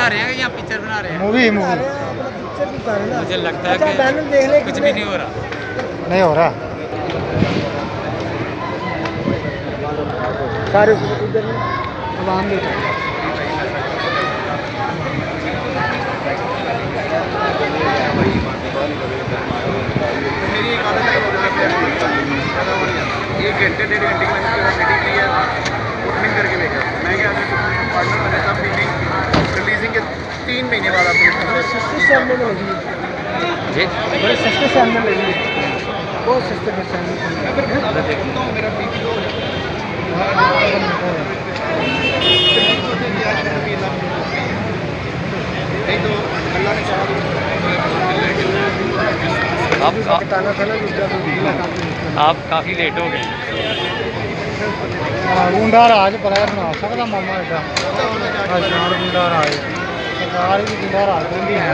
बना रहे हैं या पिक्चर बना रहे हैं? मूवी मुझे लगता है कि कुछ भी नहीं हो रहा। नहीं हो रहा। सारे इधर आवाम भी एक घंटे 1.5 घंटे की मैंने मीटिंग की है, ओपनिंग करके भेजा। मैं क्या पार्टनर बने तब मीटिंग रिलीजिंग के 3 महीने बाद आपको सस्ते सैमने में लगी जी बड़े सस्ते सैमने में लगी बहुत सस्ते सैमने मेरा बीपी लो नहीं तो अल्लाह ने आप काफ़ी लेट हो गए। गुंडा राज पर बना सकता मामा एडा गुंडा राज सरकार भी गुंडा राज है